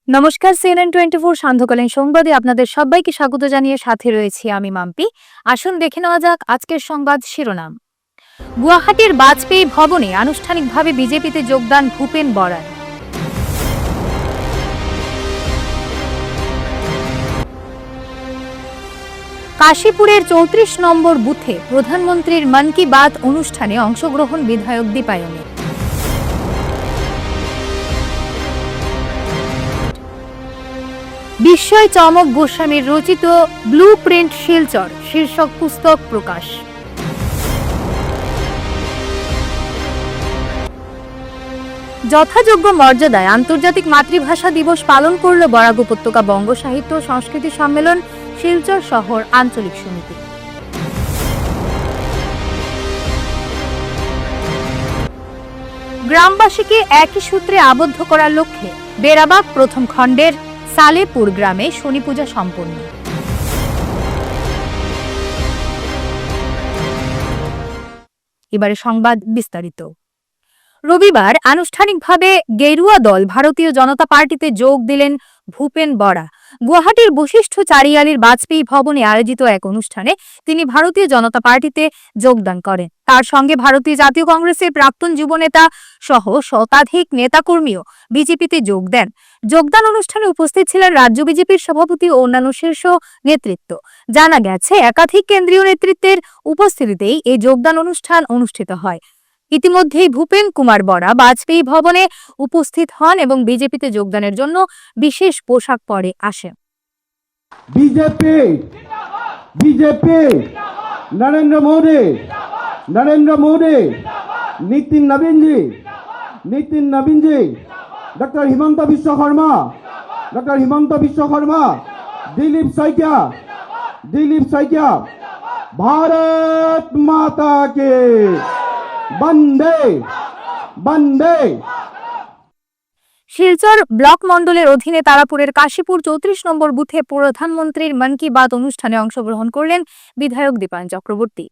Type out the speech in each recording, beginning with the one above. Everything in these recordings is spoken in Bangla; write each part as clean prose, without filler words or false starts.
নমস্কার, CNN24 সান্ধ্যকালীন সংবাদে আপনাদের সবাইকে স্বাগত জানিয়ে সাথে রয়েছি আমি মাম্পি। আসুন দেখে নেওয়া যাক আজকের সংবাদ শিরোনাম। গুয়াহাটির বাজপেয়ী ভবনে আনুষ্ঠানিকভাবে বিজেপিতে যোগদান ভূপেন বরার। কাশীপুরের 34 নম্বর বুথে প্রধানমন্ত্রীর মন কি বাত অনুষ্ঠানে অংশগ্রহণ বিধায়ক দীপায়নের। বিস্ময় চমক গোস্বামীর রচিত ব্লু প্রিন্ট শিলচর শীর্ষক পুস্তক প্রকাশ। যথাযোগ্য মর্যাদায় আন্তর্জাতিক মাতৃভাষা দিবস পালন করল বরাক উপত্যকা বঙ্গ সাহিত্য সংস্কৃতি সম্মেলন শিলচর শহর আঞ্চলিক সমিতি। গ্রামবাসীকে একই সূত্রে আবদ্ধ করার লক্ষ্যে বেড়াবাগ প্রথম খণ্ডের সালেপুর গ্রামে শনি পূজা সম্পন্ন। এবারে সংবাদ বিস্তারিত। রবিবার আনুষ্ঠানিকভাবে গেরুয়া দল ভারতীয় জনতা পার্টিতে যোগ দিলেন ভূপেন বরা। গুয়াহাটির বশিষ্ঠ চারিয়ালির বাজপেয়ী ভবনে আয়োজিত এক অনুষ্ঠানে তিনি ভারতীয় জনতা পার্টিতে যোগদান করেন। তার সঙ্গে ভারতীয় জাতীয় কংগ্রেসের প্রাক্তন যুবনেতা সহ শতাধিক নেতাকর্মীও বিজেপিতে যোগ দেন। যোগদান অনুষ্ঠানে উপস্থিত ছিলেন রাজ্য বিজেপির সভাপতি ও অন্যান্য শীর্ষ নেতৃত্ব। জানা গেছে, একাধিক কেন্দ্রীয় নেতৃত্বের উপস্থিতিতেই এই যোগদান অনুষ্ঠান অনুষ্ঠিত হয়। ইতিমধ্যেই ভূপেন কুমার বরা বাজপেয়ী ভবনে উপস্থিত হন এবং বিজেপিতে যোগদানের জন্য বিশেষ পোশাক পরে আসেন। BJP BJP Narendra Modi Nitin নবীনজি doctor Himanta Biswa Sarma Dilip Saikia Bharat মাতা কে বন্দে। শিলচর ব্লক মণ্ডলের অধীনে তারাপুরের কাশীপুর 34 নম্বর বুথে প্রধানমন্ত্রীর মন কি বাত অনুষ্ঠানে অংশগ্রহণ করলেন বিধায়ক দীপায়ন চক্রবর্তী।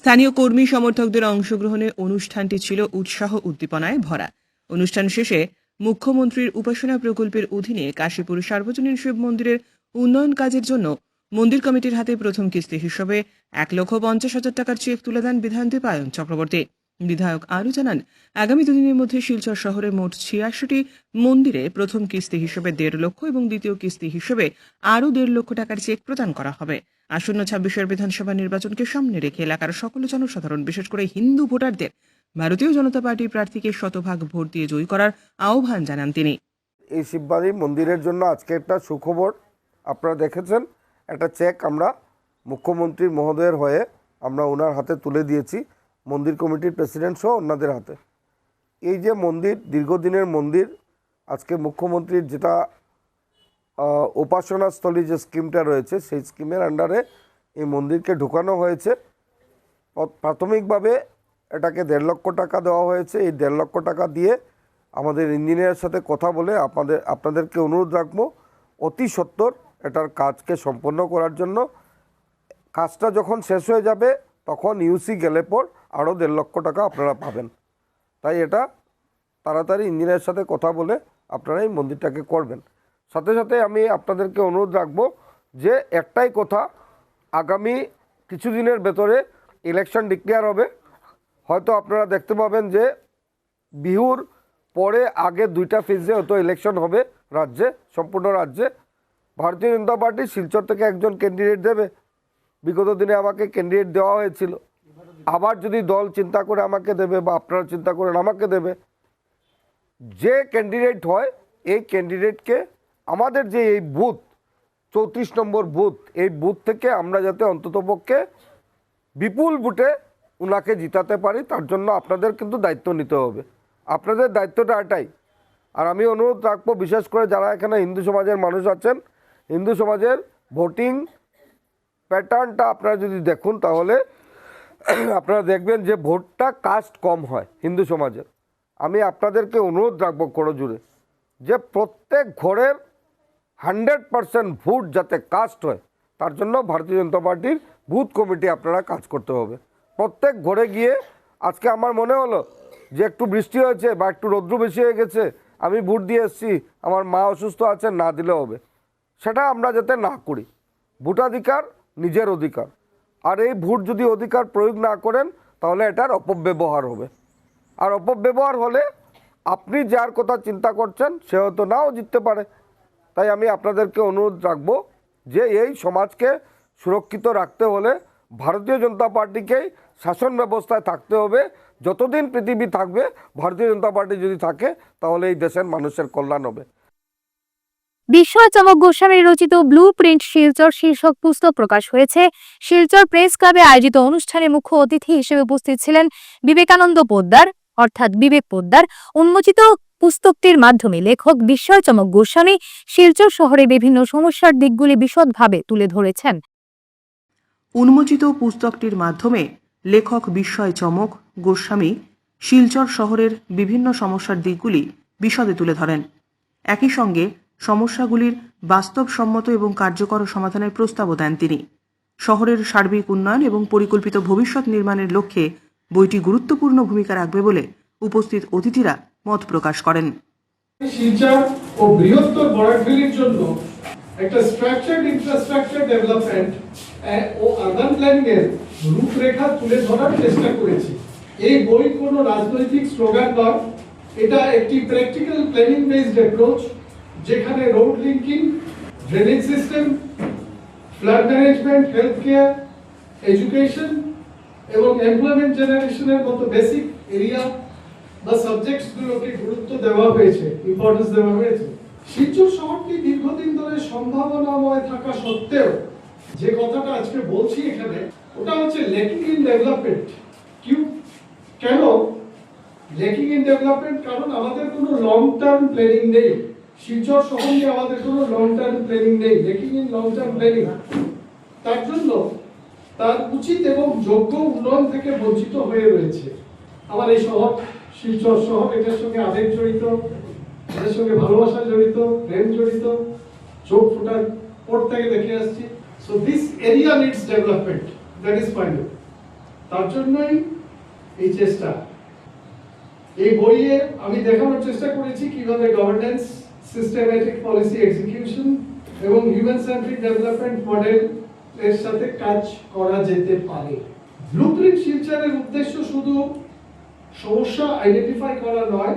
স্থানীয় কর্মী সমর্থকদের অংশগ্রহণে অনুষ্ঠানটি ছিল উৎসাহ উদ্দীপনায় ভরা। অনুষ্ঠান শেষে মুখ্যমন্ত্রীর উপাসনা প্রকল্পের অধীনে কাশীপুর সার্বজনীন শিব মন্দিরের উন্নয়ন কাজের জন্য মন্দির কমিটির হাতে প্রথম কিস্তি হিসেবে 1,50,000 টাকার চেক তুলে দেন বিধায়ক দীপায়ন চক্রবর্তী। বিধায়ক আরও জানান, আগামী দুদিনের মধ্যে শিলচর শহরে মোট 86টি মন্দিরে প্রথম কিস্তি হিসেবে 1.5 লক্ষ এবং দ্বিতীয় কিস্তি হিসেবে আরও 1.5 লক্ষ টাকার চেক প্রদান করা হবে। আসন্ন 26 বিধানসভা নির্বাচনকে সামনে রেখে এলাকার সকল জনসাধারণ, বিশেষ করে হিন্দু ভোটারদের ভারতীয় জনতা পার্টির প্রার্থীকে শতভাগ ভোট দিয়ে জয়ী করার আহ্বান জানান তিনি। এই শিববাড়ি মন্দিরের জন্য আজকে একটা সুখবর আপনারা দেখেছেন। একটা চেক আমরা মুখ্যমন্ত্রী মহোদয়ের হয়ে আমরা ওনার হাতে তুলে দিয়েছি, মন্দির কমিটির প্রেসিডেন্ট সহ ওনাদের হাতে। এই যে মন্দির, দীর্ঘদিনের মন্দির, আজকে মুখ্যমন্ত্রীর যেটা উপাসনাস্থলী যে স্কিমটা রয়েছে সেই স্কিমের আন্ডারে এই মন্দিরকে ঢুকানো হয়েছে। প্রাথমিকভাবে এটাকে 1.5 লক্ষ টাকা দেওয়া হয়েছে। এই 1.5 লক্ষ টাকা দিয়ে আমাদের ইঞ্জিনিয়ারের সাথে কথা বলে আপনাদেরকে অনুরোধ রাখবো অতি সত্বর এটার কাজকে সম্পন্ন করার জন্য। কাজটা যখন শেষ হয়ে যাবে তখন ইউসি গেলে পর আরও 1.5 লক্ষ টাকা আপনারা পাবেন। তাই এটা তাড়াতাড়ি ইঞ্জিনিয়ারের সাথে কথা বলে আপনারা এই মন্দিরটাকে করবেন। সাথে সাথে আমি আপনাদেরকে অনুরোধ রাখবো যে একটাই কথা, আগামী কিছুদিনের ভেতরে ইলেকশন ডিক্লেয়ার হবে। হয়তো আপনারা দেখতে পাবেন যে বিহুর পরে আগে 2টা ফেজে হয়তো ইলেকশন হবে রাজ্যে, সম্পূর্ণ রাজ্যে। ভারতীয় জনতা পার্টি শিলচর থেকে একজন ক্যান্ডিডেট দেবে। বিগত দিনে আমাকে ক্যান্ডিডেট দেওয়া হয়েছিল, আবার যদি দল চিন্তা করে আমাকে দেবে বা আপনারা চিন্তা করেন আমাকে দেবে। যে ক্যান্ডিডেট হয় এই ক্যান্ডিডেটকে আমাদের যে এই বুথ 34 নম্বর বুথ, এই বুথ থেকে আমরা যাতে অন্ততপক্ষে বিপুল ভোটে ওনাকে জিতাতে পারি, তার জন্য আপনাদের কিন্তু দায়িত্ব নিতে হবে। আপনাদের দায়িত্বটা এটাই। আর আমি অনুরোধ রাখবো, বিশেষ করে যারা এখানে হিন্দু সমাজের মানুষ আছেন, হিন্দু সমাজের ভোটিং প্যাটার্নটা আপনারা যদি দেখুন তাহলে আপনারা দেখবেন যে ভোটটা কাস্ট কম হয় হিন্দু সমাজের। আমি আপনাদেরকে অনুরোধ রাখবো করজোড়ে যে প্রত্যেক ঘরের 100% ভোট যাতে কাস্ট হয়, তার জন্য ভারতীয় জনতা পার্টির বুথ কমিটি আপনারা কাজ করতে হবে। প্রত্যেক ঘরে গিয়ে, আজকে আমার মনে হলো যে একটু বৃষ্টি হয়েছে বা একটু রৌদ্র বেশি হয়ে গেছে, আমি ভোট দিয়ে এসেছি, আমার মা অসুস্থ আছে, না দিলে হবে, সেটা আমরা যাতে না করি। ভোটাধিকার নিজের অধিকার, আর এই ভোট যদি অধিকার প্রয়োগ না করেন তাহলে এটার অপব্যবহার হবে। আর অপব্যবহার হলে আপনি যার কথা চিন্তা করছেন সে হয়তো নাও জিততে পারে। তাই আমি আপনাদেরকে অনুরোধ রাখবো যে এই সমাজকে সুরক্ষিত রাখতে হলে ভারতীয় জনতা পার্টিকেই শাসন ব্যবস্থায় থাকতে হবে। যতদিন পৃথিবী থাকবে ভারতীয় জনতা পার্টি যদি থাকে তাহলে এই দেশের মানুষের কল্যাণ হবে। বিস্ময় চমক গোস্বামীর রচিত ব্লু প্রিন্ট শিলচর শীর্ষক পুস্তক প্রকাশ হয়েছে। শিলচর প্রেস ক্লাবে আয়োজিত অনুষ্ঠানে মুখ্য অতিথি হিসেবে উপস্থিত ছিলেন বিবেকানন্দ পোদ্দার অর্থাৎ বিবেক পোদ্দার। উন্মোচিত পুস্তকটির মাধ্যমে লেখক বিস্ময় চমক গোস্বামী শিলচর শহরে বিভিন্ন সমস্যার দিকগুলি বিশদভাবে তুলে ধরেছেন। উন্মোচিত পুস্তকটির মাধ্যমে লেখক বিস্ময় চমক গোস্বামী শিলচর শহরের বিভিন্ন সমস্যার দিকগুলি বিশদে তুলে ধরেন। একই সঙ্গে সমস্যাগুলির বাস্তবসম্মত এবং কার্যকর সমাধানের প্রস্তাবও দেন তিনি। শহরের সার্বিক উন্নয়ন এবং পরিকল্পিত ভবিষ্যৎ নির্মাণের লক্ষ্যে বইটি গুরুত্বপূর্ণ ভূমিকা রাখবে বলে উপস্থিত অতিথিরা মত প্রকাশ করেন। শিলচর ও বৃহত্তর বরাকভ্যালির জন্য একটা স্ট্রাকচার্ড ইনফ্রাস্ট্রাকচার ডেভেলপমেন্ট ও আরবান প্ল্যানিং এর রূপরেখা তুলে ধরার চেষ্টা করেছি। এই বই কোনো রাজনৈতিক স্লোগান নয়, এটা একটি প্র্যাকটিক্যাল প্ল্যানিং বেসড অ্যাপ্রোচ, যেখানে road linking, drainage system, flood management, health care, education এবং এমপ্লয়মেন্ট জেনারেশনের মতো বেসিক এরিয়া বা সাবজেক্টস গুলোকে গুরুত্ব দেওয়া হয়েছে, ইম্পর্টেন্স দেওয়া হয়েছে। শিলচর শহরটি দীর্ঘদিন ধরে সম্ভাবনাময় থাকা সত্ত্বেও যে কথাটা আজকে বলছি এখানে, ওটা হচ্ছে ল্যাকিং ইন ডেভেলপমেন্ট। কেন ল্যাকিং ইন ডেভেলপমেন্ট? কারণ আমাদের কোনো লং টার্ম প্ল্যানিং নেই। শিলচর শহর নিয়ে আমাদের কোনো লং টার্ম প্ল্যানিং নেই, lacking in long term planning. তার জন্য তার উচিত এবং যোগ্য উন্নয়ন থেকে বঞ্চিত হয়ে রয়েছে। আমার এই শহর শিলচর শহর, এটার সঙ্গে আবেগ জড়িত, এটার সঙ্গে ভালোবাসা জড়িত, প্রেম জড়িত, চোখ ফোটার পর থেকে দেখে আসছি। So this area needs development, that is final. তার জন্যই এই চেষ্টা। এই বইয়ে আমি দেখানোর চেষ্টা করেছি কিভাবে গভর্নেন্স, সিস্টেমেটিক পলিসি এক্সিকিউশন এবং হিউম্যান সেন্ট্রিক ডেভেলপমেন্ট মডেল এর সাথে কাজ করা যেতে পারে। ব্লুপ্রিন্ট শিলচরের উদ্দেশ্য শুধু সমস্যা আইডেন্টিফাই করা নয়,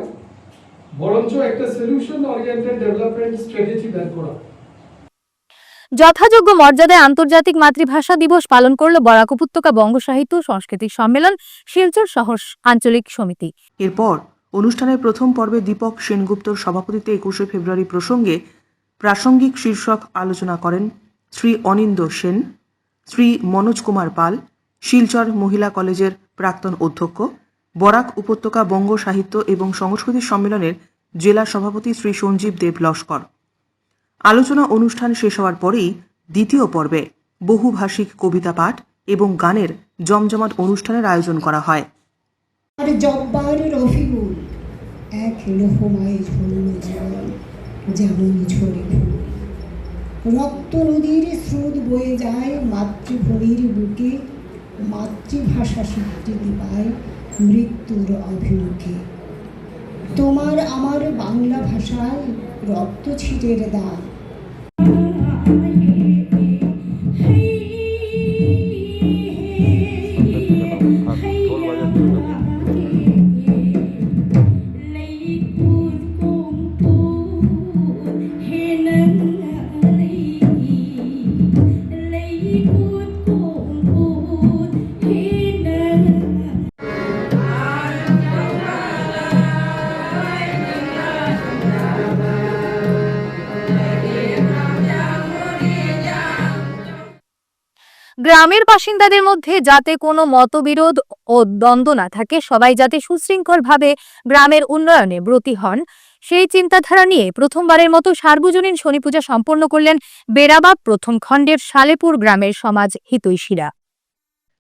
বরঞ্চ একটা সলিউশন ওরিয়েন্টেড ডেভেলপমেন্ট স্ট্র্যাটেজি বের করা। যথাযোগ্য মর্যাদায় আন্তর্জাতিক মাতৃভাষা দিবস পালন করল বরাক উপত্যকা বঙ্গ সাহিত্য সাংস্কৃতিক সম্মেলন শিলচর শহর আঞ্চলিক সমিতি। এরপর অনুষ্ঠানের প্রথম পর্বে দীপক সেনগুপ্তর সভাপতিত্বে 21 ফেব্রুয়ারি প্রসঙ্গে প্রাসঙ্গিক শীর্ষক আলোচনা করেন শ্রী অনিন্দ সেন, শ্রী মনোজ কুমার পাল, শিলচর মহিলা কলেজের প্রাক্তন অধ্যক্ষ, বরাক উপত্যকা বঙ্গ সাহিত্য এবং সংস্কৃতি সম্মেলনের জেলা সভাপতি শ্রী সঞ্জীব দেব লস্কর। আলোচনা অনুষ্ঠান শেষ হওয়ার পরেই দ্বিতীয় পর্বে বহুভাষিক কবিতা পাঠ এবং গানের জমজমাট অনুষ্ঠানের আয়োজন করা হয়। আর জব্বার রফিকুল এক লোহময় ঝরল জল, যেমন ঝরে ফুল রক্ত নদীর স্রোত বয়ে যায় মাতৃভূমির বুকে, মাতৃভাষা স্বীকৃতি পায় মৃত্যুর অভিমুখে। তোমার আমার বাংলা ভাষায় রক্ত ছিটের দাগ। গ্রামের বাসিন্দাদের মধ্যে যাতে কোনো মতবিরোধ ও দ্বন্দ্ব না থাকে, সবাই যাতে সুশৃঙ্খলভাবে গ্রামের উন্নয়নে ব্রতী হন, সেই চিন্তাধারা নিয়ে প্রথমবারের মতো সার্বজনীন শনি পূজা সম্পন্ন করলেন বেড়াবাগ প্রথম খণ্ডের সালেপুর গ্রামের সমাজ হিতৈষীরা।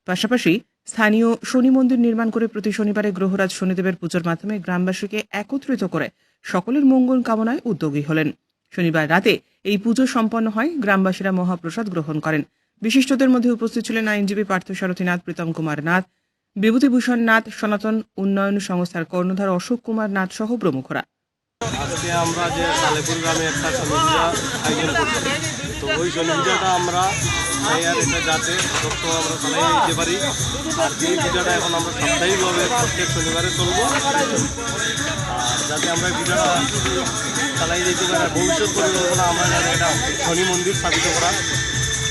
পাশাপাশি স্থানীয় শনি মন্দির নির্মাণ করে প্রতি শনিবারে গ্রহরাজ শনিদেবের পুজোর মাধ্যমে গ্রামবাসীকে একত্রিত করে সকলের মঙ্গল কামনায় উদ্যোগী হলেন। শনিবার রাতে এই পুজো সম্পন্ন হয়, গ্রামবাসীরা মহাপ্রসাদ গ্রহণ করেন। বিশিষ্টদের মধ্যে উপস্থিত ছিলেন আইনজীবী পার্থসারথী নাথ, প্রীতম কুমার নাথ, বিভূতিভূষণ নাথ, সনাতন উন্নয়ন সংস্থার কর্ণধার অশোক কুমার নাথ সহ প্রমুখরা। আজকে আমরা যে সালেপুর গ্রামে একটা শনিপূজা আয়োজন করছি, তো ওই শনিপূজাটা আমরা আর এটা যাতে যত আমরা চালাই দিতে পারি। আর এই পূজাটা এখন আমরা সাপ্তাহিকভাবে প্রত্যেক শনিবারে চলবো, আর যাতে আমরা এই পূজাটা চালাই দিতে পারি। আর ভবিষ্যৎ পরিকল্পনা আমরা যাতে এটা শনি মন্দির স্থাপিত করা,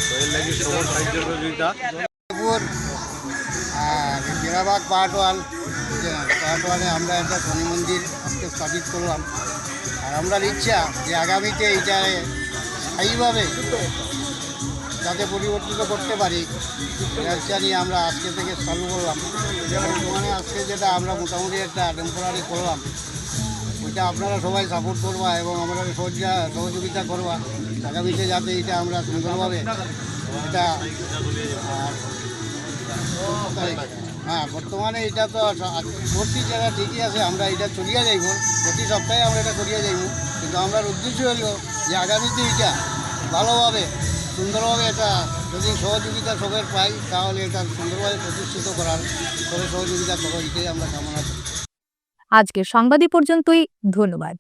তো এর লাগে সবার সাহায্য সহযোগিতা। বেড়াবাগ পাহাড়ে আমরা একটা শনি মন্দির আজকে স্থাপিত করলাম। আর আমরা ইচ্ছা যে আগামীতে এটা স্থায়ীভাবে যাতে পরিবর্তিত করতে পারি, ব্যবসা নিয়ে আমরা আজকে থেকে চালু করলাম। বর্তমানে আজকে যেটা আমরা মোটামুটি একটা টেম্পোরারি করলাম, ওইটা আপনারা সবাই সাপোর্ট করবা এবং আমাদের সহযোগিতা করবা আগামীতে যাতে এটা আমরা সুন্দরভাবে এটা। হ্যাঁ, বর্তমানে এটা তো প্রতি জায়গা ঠিকই আছে, আমরা এটা চলিয়া যাইব, প্রতি সপ্তাহে আমরা এটা করিয়া যাইব। কিন্তু আমরা উদ্দেশ্য হইল যে আগামীতে এটা ভালোভাবে সুন্দরভাবে এটা যদি সহযোগিতা সবের পাই, তাহলে এটা সুন্দরভাবে প্রতিষ্ঠিত করার সবে সহযোগিতা করো, এটাই আমরা কামনা করি। আজকের সংবাদ এই পর্যন্তই। ধন্যবাদ।